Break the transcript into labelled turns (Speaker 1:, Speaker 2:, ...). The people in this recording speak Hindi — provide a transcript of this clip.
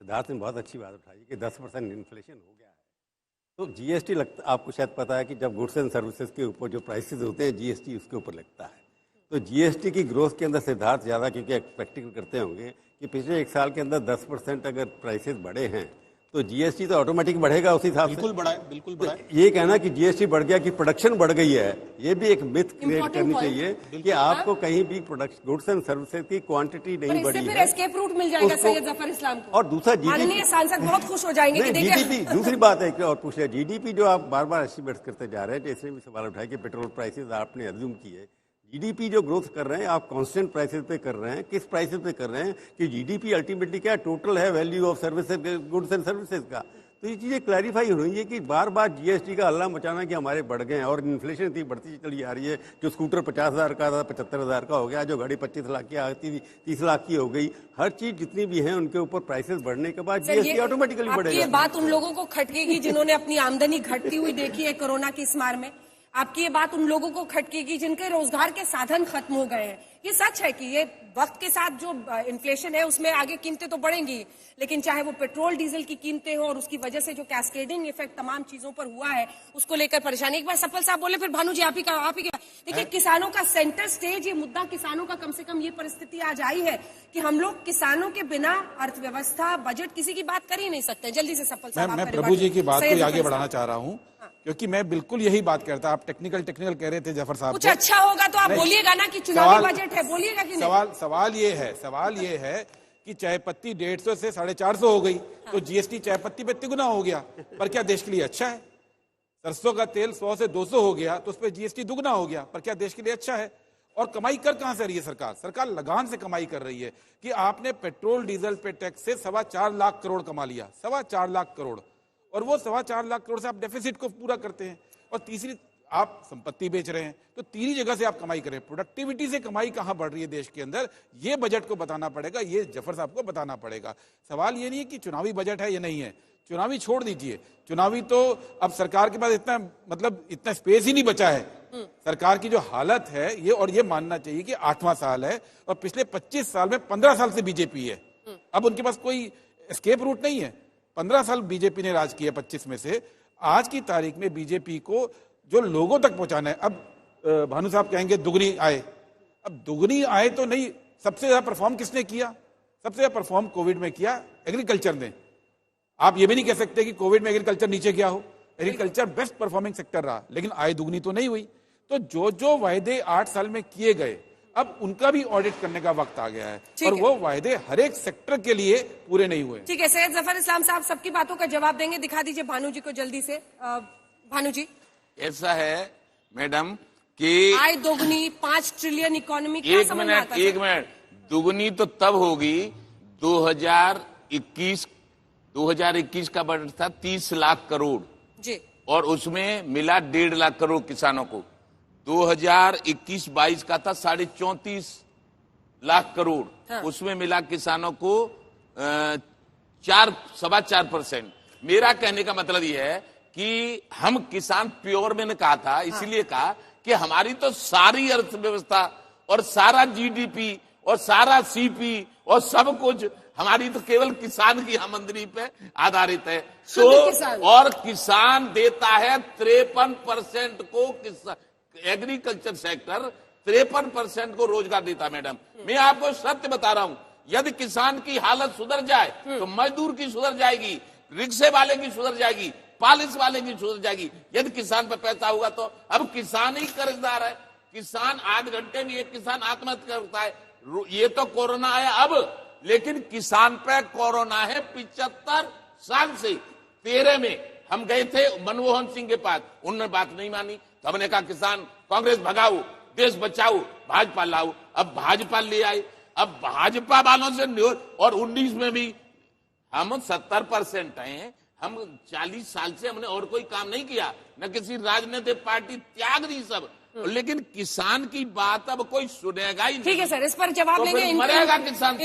Speaker 1: सिद्धार्थ ने बहुत अच्छी बात उठाई कि 10% इन्फ्लेशन हो गया है। तो जीएसटी लगता, आपको शायद पता है कि जब गुड्स एंड सर्विसेज के ऊपर जो प्राइसेस होते हैं जीएसटी उसके ऊपर लगता है। तो जीएसटी की ग्रोथ के अंदर सिद्धार्थ ज़्यादा, क्योंकि प्रैक्टिकल करते होंगे कि पिछले एक साल के अंदर 10% अगर प्राइसेस बढ़े हैं तो जीएसटी तो ऑटोमेटिक बढ़ेगा उसी हिसाब से।
Speaker 2: बिल्कुल बढ़ा है, बिल्कुल बढ़ा है।
Speaker 1: तो ये कहना कि जीएसटी बढ़ गया कि प्रोडक्शन बढ़ गई है, ये भी एक मिथ क्रिएट करनी चाहिए कि आपको कहीं भी प्रोडक्शन गुड्स एंड सर्विसेज की क्वांटिटी नहीं बढ़ी है।
Speaker 3: एस्केप रूट मिल जाएगा सैयद जफर इस्लाम को।
Speaker 1: और दूसरा
Speaker 3: जीडीपी, सांसद बहुत खुश हो जाएंगे कि देखिए
Speaker 1: जीडीपी। दूसरी बात है कि और पूछ लिया जीडीपी जो आप बार बार एस्टिमेट करते जा रहे हैं, इसने भी सवाल उठाया कि पेट्रोल प्राइसेस आपने अज्यूम किए, जीडीपी जो ग्रोथ कर रहे हैं आप कांस्टेंट प्राइसेस पे कर रहे हैं, किस प्राइसेस पे कर रहे हैं कि जीडीपी अल्टीमेटली क्या टोटल है value of services, goods and services का। तो ये चीजें क्लैरिफाई हो रही है कि बार बार जीएसटी का हल्ला मचाना कि हमारे बढ़ गए हैं और इन्फ्लेशन इतनी बढ़ती चली आ रही है कि स्कूटर 50,000 का था 75,000 का हो गया, जो गाड़ी 25 लाख की आती थी 30 लाख की हो गई। हर चीज जितनी भी है उनके ऊपर प्राइसेस बढ़ने के बाद जीएसटी ऑटोमेटिकली बढ़ेगा।
Speaker 3: ये बात उन लोगों को खटकेगी जिन्होंने अपनी आमदनी घटती हुई देखी है कोरोना की इस मार में। आपकी ये बात उन लोगों को खटकेगी जिनके रोजगार के साधन खत्म हो गए हैं। ये सच है कि ये वक्त के साथ जो इन्फ्लेशन है उसमें आगे कीमतें तो बढ़ेंगी, लेकिन चाहे वो पेट्रोल डीजल की कीमतें हो और उसकी वजह से जो कैस्केडिंग इफेक्ट तमाम चीजों पर हुआ है उसको लेकर परेशानी। एक बार सफल साहब बोले, फिर भानु जी आप ही देखिए किसानों का सेंटर स्टेज, ये मुद्दा किसानों का, कम से कम ये परिस्थिति आज आई है कि हम लोग किसानों के बिना अर्थव्यवस्था बजट किसी की बात कर ही नहीं सकते। जल्दी से सफल साहब।
Speaker 2: मैं प्रभु जी की बात को आगे बढ़ाना चाह रहा हूँ क्योंकि मैं बिल्कुल यही बात करता। आप टेक्निकल कह रहे थे जफर साहब,
Speaker 3: कुछ अच्छा होगा तो आप बोलिएगा ना कि चुनावी बजट है, बोलिएगा कि नहीं।
Speaker 2: सवाल ये है कि चाय पत्ती 150 से 450 हो गई तो जीएसटी चाय पत्ती पे तिगुना हो गया, पर क्या देश के लिए अच्छा है? सरसों का तेल 100 से 200 हो गया तो उस पर जीएसटी दुगना हो गया, पर क्या देश के लिए अच्छा है? और कमाई कर कहां से रही है सरकार? सरकार लगान से कमाई कर रही है कि आपने पेट्रोल डीजल पे टैक्स से 4.25 लाख करोड़ कमा लिया, 4.25 लाख करोड़, और वो 4.25 लाख करोड़ से आप डेफिसिट को पूरा करते हैं। और तीसरी, आप संपत्ति बेच रहे हैं, तो तीन ही जगह से आप कमाई करें। प्रोडक्टिविटी से कमाई कहां बढ़ रही है देश के अंदर, ये बजट को बताना पड़ेगा, ये जफर साहब को बताना पड़ेगा। सवाल ये नहीं है कि चुनावी बजट है या नहीं है, चुनावी छोड़ दीजिए, चुनावी तो अब सरकार के पास इतना स्पेस ही नहीं बचा है। सरकार की जो हालत है ये, और ये मानना चाहिए कि 8वां साल है और पिछले 25 साल में 15 साल से बीजेपी है। अब उनके पास कोई एस्केप रूट नहीं है। 15 साल बीजेपी ने राज किया, 25 में से आज की तारीख में बीजेपी को जो लोगों तक पहुंचाना है। अब भानु साहब कहेंगे दुगनी आय, अब दुगनी आय तो नहीं, सबसे ज्यादा परफॉर्म किसने किया? सबसे ज्यादा परफॉर्म कोविड में किया एग्रीकल्चर ने। आप ये भी नहीं कह सकते कि कोविड में एग्रीकल्चर नीचे गया हो, एग्रीकल्चर बेस्ट परफॉर्मिंग सेक्टर रहा, लेकिन आय दुगनी तो नहीं हुई। तो जो वायदे 8 साल में किए गए, अब उनका भी ऑडिट करने का वक्त आ गया है, और वो वायदे हर एक सेक्टर के लिए पूरे नहीं हुए।
Speaker 3: ठीक है, सैयद जफर इस्लाम साहब सबकी बातों का जवाब देंगे। दिखा दीजिए भानु जी को जल्दी से। भानु जी,
Speaker 4: ऐसा है मैडम कि
Speaker 3: आय दोगुनी, 5 ट्रिलियन इकोनॉमी,
Speaker 4: एक मिनट, दुगनी तो तब होगी 2021 का बजट था 30 लाख करोड़
Speaker 3: जी, और
Speaker 4: उसमें मिला 1.5 लाख करोड़ किसानों को। 2021-22 का था 34.5 लाख करोड़,
Speaker 3: हाँ।
Speaker 4: उसमें मिला किसानों को 4.25%। मेरा कहने का मतलब यह है कि हम किसान प्योर मैंने कहा था, इसीलिए कहा कि हमारी तो सारी अर्थव्यवस्था और सारा जीडीपी और सारा सीपी और सब कुछ हमारी तो केवल किसान की आमदनी पे आधारित है। और किसान देता है 53% को, एग्रीकल्चर सेक्टर 53% को रोजगार देता है। मैडम, मैं आपको सत्य बता रहा हूं, यदि किसान की हालत सुधर जाए तो मजदूर की सुधर जाएगी, रिक्शे वाले की सुधर जाएगी, पॉलिस वाले की सुधर जाएगी। यदि किसान पर पैसा होगा तो अब किसान ही कर्जदार है। किसान आध घंटे में एक किसान आत्महत्या करता है। ये तो कोरोना आया अब, लेकिन किसान पे कोरोना है 75 साल से। 13 में हम गए थे मनमोहन सिंह के पास, उन्होंने बात नहीं मानी, तो हमने कहा किसान कांग्रेस भगाओ, देश बचाओ, भाजपा लाओ। अब भाजपा ले आए, अब भाजपा वालों से, और 19 में भी हम 70% हैं। हम 40 साल से हमने और कोई काम नहीं किया, न किसी राजनीतिक पार्टी त्याग दी सब, लेकिन किसान की बात अब कोई सुनेगा ही नहीं।
Speaker 3: ठीक है सर, इस पर जवाब
Speaker 4: तो
Speaker 3: लेंगे।
Speaker 4: मरेगा किसान तो।